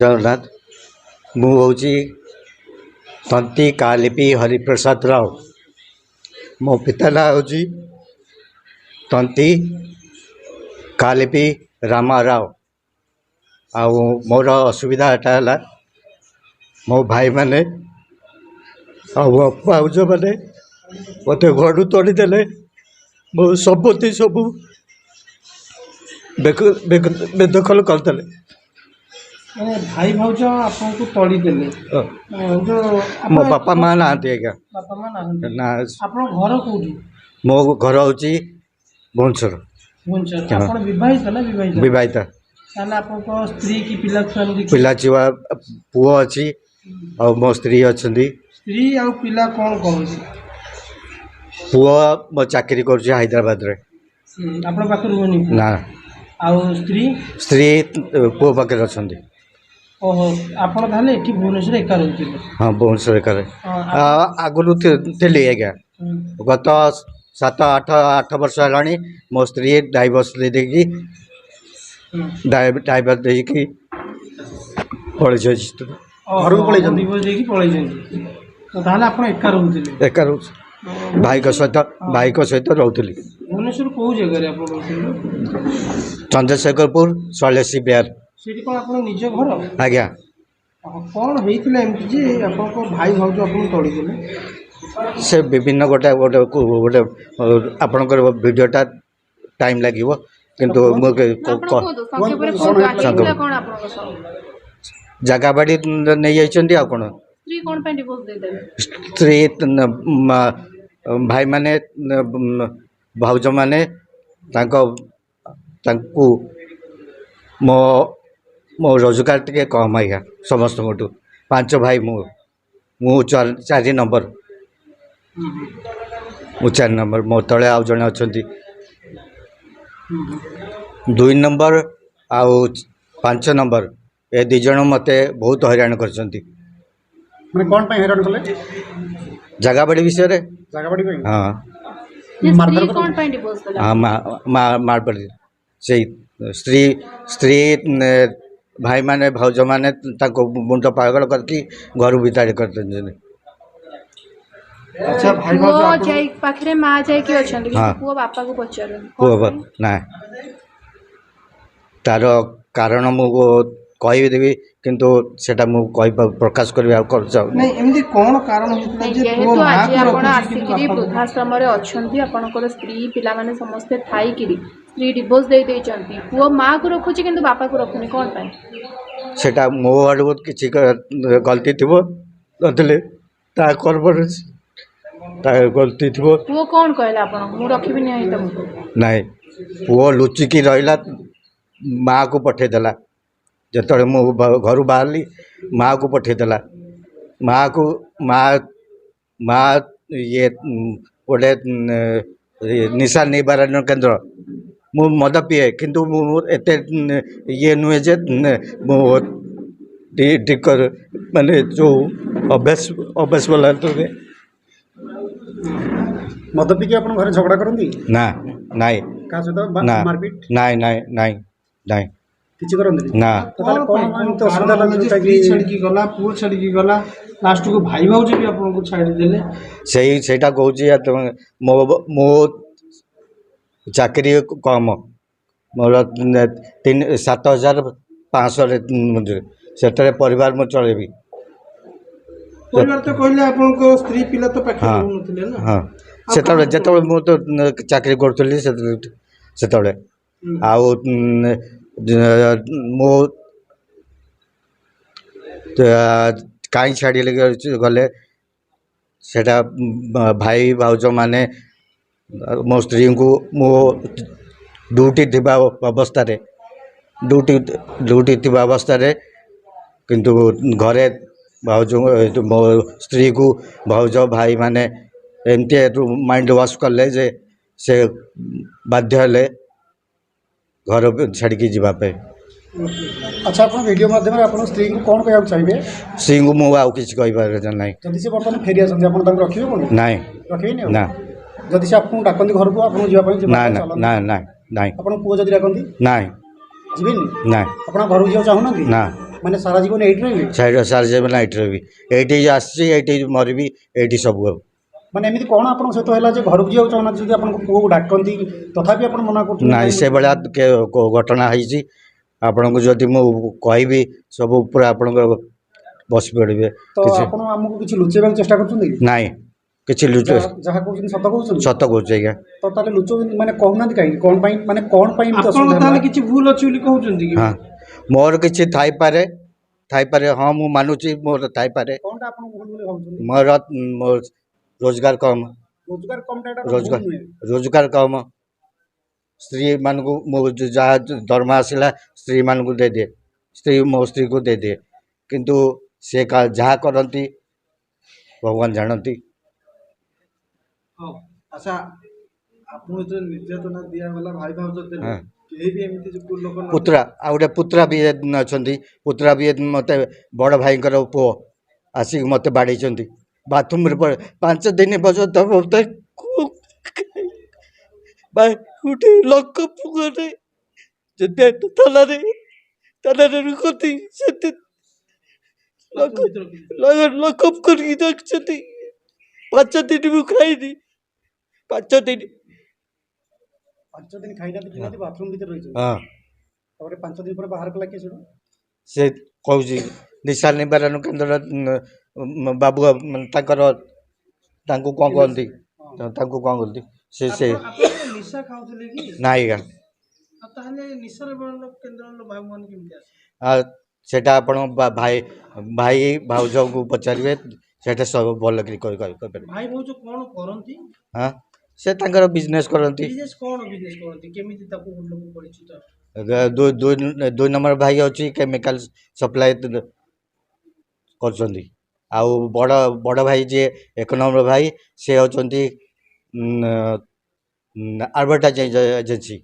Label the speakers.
Speaker 1: जगन्नाथ मुझे तंती कालिपी हरिप्रसाद राव मो पिता ना हूँ तंती कालिपी रामा राव आ मोर असुविधा है मो भाई मैंने भाज मैंने मत घर तोड़ीदे मो संपत्ति सब बेदखल करदे
Speaker 2: ମାନେ ଭାଇ ଭାଉଜ ଆପଣଙ୍କୁ ତଳି ଦେଲେ
Speaker 1: मो बापा माँ ना आज्ञा
Speaker 2: ବାପା ମା ନାହାନ୍ତି
Speaker 1: ना
Speaker 2: ଆପଣଙ୍କ ଘର କୋଉଠି
Speaker 1: मो घर हूँ भुवनेश्वर
Speaker 2: ଭୁବନେଶ୍ୱର ଆପଣ ବିବାହିତ ନା ବିବାହିତ
Speaker 1: विवाहिता
Speaker 2: ତାହେଲେ ଆପଣଙ୍କ ସ୍ତ୍ରୀ କି ପିଲା ଛୁଆ ଦେଖି
Speaker 1: पिला छुआ पुओ अच्छी और मो स्त्री अच्छा
Speaker 2: ସ୍ତ୍ରୀ ଆଉ ପିଲା କ'ଣ କରନ୍ତି
Speaker 1: पुओ मो चाकरी कर हैदराबाद रे
Speaker 2: ଆପଣଙ୍କ ପାଖରେ ରୁହନି
Speaker 1: ना
Speaker 2: ଆଉ ସ୍ତ୍ରୀ
Speaker 1: स्त्री पुओ पाखे अच्छा
Speaker 2: ଓହୋ ଆପଣ ତାହେଲେ ଏଠି ଭୁବନେଶ୍ୱର ଏକା ରହୁଥିଲେ
Speaker 1: हाँ भुवनेश्वर करे आगुरी थी आज्ञा गत 7-8 वर्ष है मो स्त्री डाइवर्स देकी डाइवर्स देकी पलि
Speaker 2: ଘରକୁ ପଳେଇଛନ୍ତି ଡିଭୋର୍ସ ଦେଇକି ପଳେଇଛନ୍ତି ତ ତାହେଲେ ଆପଣ ଏକା ରହୁଥିଲେ
Speaker 1: एक भाई सहित रोली
Speaker 2: ଭୁବନେଶ୍ୱର କୋଉ ଜାଗାରେ ଆପଣ ରହୁଥିଲେ
Speaker 1: चंद्रशेखरपुर शैलेशी बिहार
Speaker 2: ସେଠି କ'ଣ ଆପଣ निज घर
Speaker 1: आज्ञा
Speaker 2: କ'ଣ ହେଇଥିଲା ଏମିତି ଯେ ଆପଣଙ୍କ ଭାଇ ଭାଉଜ ଆପଣଙ୍କୁ ତଳିଦେଲେ
Speaker 1: से विभिन्न गोटे गोटे गोटे आपणकर भिडटा टाइम लगे किंतु जगह बाड़ी नहीं जाइए आ कौन स्त्री भाई माने भाउज माने मो मो रोजगार टे कम आज्ञा समस्त 5 भाई मु 4 नंबर मु 4 नंबर मो तले आउ जड़े अच्छा 2 नंबर आउ 5 नंबर ए 2 जन मते बहुत हैरान कर
Speaker 3: मैंने कौन पे हैरान कले
Speaker 1: जगह बाड़ी विषय रे
Speaker 3: जगह बाड़ी पे
Speaker 1: हाँ
Speaker 3: मारधर
Speaker 4: कौन पे डिवोर्स कला
Speaker 1: हाँ मार पड़ी से स्त्री स्त्री भाई माने भाउज माने मुंड पागल करके घर भितर कर
Speaker 2: अच्छा भाई
Speaker 4: पुओ
Speaker 2: भाउज
Speaker 4: जाई पाखरे मां जाई कि अछन
Speaker 1: हाँ।
Speaker 4: पुओ बापा को पचारो
Speaker 1: ना तार कारण मु कहदेवी किंतु सेटा मु प्रकाश करी
Speaker 2: नहीं एमती कौन कारण होतला जे पुओ
Speaker 4: जेहेतु
Speaker 2: मां
Speaker 4: आज
Speaker 2: को
Speaker 4: आपण
Speaker 2: रखुची
Speaker 4: आसिकिरी वृद्धाश्रम रे अछंती आपनकर स्त्री पिला माने समस्त थाई किरी स्त्री डिवोर्स दे देचंती पुओ मां को रखुची किंतु बापा को रखुनी कोन पाई
Speaker 1: सेटा मो आडू किसी गलती थी नथिले ता करबर ता गलती थी
Speaker 4: पुओ कोन कहला आपण मु रखिबि नहीं तुमको
Speaker 1: नाई पुओ लुचिकी रहा माँ को पठेदेला जो मु घर बाहरली माँ को पठेदेला माँ को माँ ये गोटे निशा निवारण केन्द्र मु मद पीए किंतु एत ये नुहे जे माने जो अभ्यास अभ्यास वाला
Speaker 3: मद पी के अपन घर झगड़ा करती
Speaker 1: ना नाई
Speaker 3: का सहित
Speaker 1: ना
Speaker 3: मारपीट
Speaker 1: नाई नाई नाई नाई
Speaker 3: किछि करंती
Speaker 1: ना
Speaker 3: तो ताले कौन तो असुविधा लगे
Speaker 2: स्त्री छड़ी की गला पुओ छड़ी की गला लास्ट को भाई भाउज भी आपन को छाड़ी देले
Speaker 1: सेटा कहूँ मो मो चाकरी कम मोर 7,500 से परिवार मु चलेबी
Speaker 2: परिवार तो कहले आपन को स्त्री पिला तो पाखे
Speaker 1: हाँ।
Speaker 2: रहउनथिले ना
Speaker 1: हाँ से मु तो चाकरी करी से आउ मो कहीं छाड़ी गले सेटा भाई भाउज माने मो स्त्री को मो ड्यूटी थी अवस्था ड्यूटी थी अवस्था किंतु घरे भाउज मो स्त्री को भाउज भाई माने एमती माइंड वाश कले जे से बाध्य हेले घर छाड़ी जावाई
Speaker 3: अच्छा अपन वीडियो माध्यम रे अपन स्त्री को कौन कहया चाहिए
Speaker 1: स्त्री को मुझे आउ कि ना
Speaker 3: जदि से बर्तमान फेरी आछन अपन तक रखिबे कोन
Speaker 1: ना
Speaker 3: रखिबे नहीं
Speaker 1: ना
Speaker 3: जदि से आपन डाकंती घर को आपन जीवा पई
Speaker 1: ना ना ना ना
Speaker 3: अपन पुओ जदि डाकंती
Speaker 1: ना
Speaker 3: जीबेनी
Speaker 1: ना
Speaker 3: अपन घर को जीवा चाहू ना
Speaker 1: ना
Speaker 3: ମାନେ ସାରା ଜୀବନ ଏଇଠି ରହିବେ?
Speaker 1: ସାରା ଜୀବନ ଏଇଠି ରହିବି, ଏଇଠି ଆସିଛି, ଏଇଠି ମରିବି, ଏଇଠି ସବୁ ହବ।
Speaker 3: ମାନେ ଏମିତି କ'ଣ ଆପଣଙ୍କ ସହିତ ହେଲା ଯେ ଘରକୁ ଯିବାକୁ ଚାହୁଁନାହାନ୍ତି? ଯଦି ଆପଣଙ୍କ ପୁଅକୁ ଡାକନ୍ତି ତଥାପି ଆପଣ ମନା କରୁଛନ୍ତି?
Speaker 1: ନାଇଁ, ସେଭଳିଆ ଘଟଣା ହେଇଛି। ଆପଣଙ୍କୁ ଯଦି ମୁଁ କହିବି ସବୁ ଉପରେ ଆପଣଙ୍କର ବସି ପଡ଼ିବେ।
Speaker 3: ତ ଆପଣ ଆମକୁ କିଛି ଲୁଚେଇବାକୁ ଚେଷ୍ଟା କରୁଛନ୍ତି କି?
Speaker 1: ନାଇଁ, କିଛି
Speaker 3: ଯାହା କହୁଛନ୍ତି ସତ କହୁଛନ୍ତି?
Speaker 1: ସତ କହୁଛି ଆଜ୍ଞା।
Speaker 3: ତ ତାହେଲେ ଲୁଚଉଛନ୍ତି ମାନେ କହୁନାହାନ୍ତି କାହିଁକି? କ'ଣ ପାଇଁ ମାନେ କ'ଣ ପାଇଁ ଏମିତି
Speaker 2: ଆପଣ
Speaker 3: ଅସୁବିଧା
Speaker 2: ତାହେଲେ
Speaker 3: ହେଲା?
Speaker 2: କିଛି ଭୁଲ ଅଛି ବୋଲି କହୁଛନ୍ତି କି?
Speaker 1: ହଁ, ମୋର କିଛି ଥାଇପାରେ, ହଁ, ମୁଁ ମାନୁଛି ମୋର ଥାଇପାରେ।
Speaker 3: କ'ଣଟା ଆପଣ ଭୁଲ ବୋଲି ଭାବୁଛନ୍ତି?
Speaker 1: ମୋର ରୋଜଗାର କମ୍,
Speaker 3: ରୋଜଗାର କମଟା ଏଇଟା ଭୁଲ ନୁହେଁ।
Speaker 1: ରୋଜଗାର କମ୍। ସ୍ତ୍ରୀମାନଙ୍କୁ ମୁଁ ଯାହା ଦରମା ଆସିଲା ସ୍ତ୍ରୀମାନଙ୍କୁ ଦେଇଦିଏ, ମୋ ସ୍ତ୍ରୀକୁ ଦେଇଦିଏ, କିନ୍ତୁ ସେ ଯାହା କରନ୍ତି ଭଗବାନ ଜାଣନ୍ତି।
Speaker 5: ହଉ, ଆଚ୍ଛା, ଆପଣଙ୍କୁ ଯେତେବେଳେ ନିର୍ଯାତନା ଦିଆଗଲା ଭାଇ ଭାଉଜ ଦେଲେ,
Speaker 1: ହଁ।
Speaker 5: କେହି ବି ଏମିତି ଯୋଉ ଲୋକ
Speaker 1: ପୁତ୍ରା, ଆଉ ଗୋଟେ ପୁତ୍ରା ବି ଅଛନ୍ତି। ପୁତ୍ରା ବି ମୋତେ ବଡ଼ ଭାଇଙ୍କର ପୁଅ ଆସିକି ମୋତେ ବାଡ଼େଇଛନ୍ତି ବାଥରୁମ୍ରେ 5 ଦିନ ପର୍ଯ୍ୟନ୍ତ। ମୋତେ ଗୋଟେ ଲକଅପ୍ ଘରେ ଯେତେ ଥାନାରେ ରୁହନ୍ତି ସେତେ ଲକଅପ୍ କରିକି ରଖିଛନ୍ତି। 5 ଦିନ ମୁଁ ଖାଇନି, 5 ଦିନ।
Speaker 3: 5 ଦିନ ଖାଇନାହାନ୍ତି ପିଇନାହାନ୍ତି, ବାଥରୁମ୍ ଭିତରେ ରହିଛନ୍ତି।
Speaker 1: ହଁ,
Speaker 3: ତାପରେ 5 ଦିନ ପରେ ବାହାର କଲା କିଏ ସେଠୁ?
Speaker 1: ସେ କହୁଛି ନିଶା ନିବାରଣ କେନ୍ଦ୍ର ବାବୁ ତାଙ୍କୁ କ'ଣ କହନ୍ତି, ସେ
Speaker 2: ଆପଣ ନିଶା ଖାଉଥିଲେ କି?
Speaker 1: ନାଇଁ ଆଜ୍ଞା।
Speaker 2: ତାହେଲେ ନିଶାର କେନ୍ଦ୍ରର ଭାଇମାନେ କେମିତି ଆସିଲେ?
Speaker 1: ସେଟା ଆପଣ ଭାଇ ଭାଉଜଙ୍କୁ ପଚାରିବେ, ସେଟା ସବୁ ଭଲ କରି କହିପାରିବେ।
Speaker 2: ଭାଇ ଭାଉଜ କ'ଣ କରନ୍ତି?
Speaker 1: ହଁ, ସେ ତାଙ୍କର ବିଜନେସ୍ କରନ୍ତି।
Speaker 2: ବିଜନେସ୍ କ'ଣ ବିଜନେସ୍ କରନ୍ତି? କେମିତି ତାକୁ ଲୋକ ପରିଚିତ?
Speaker 1: 2 ନମ୍ବର ଭାଇ ଅଛି, କେମିକାଲ ସପ୍ଲାଏ କରୁଛନ୍ତି। ଆଉ ବଡ଼ ଭାଇ ଯିଏ 1 ନମ୍ବର ଭାଇ, ସେ ହେଉଛନ୍ତି ଆଡ଼ଭର୍ଟାଇଜିଂ ଏଜେନ୍ସି।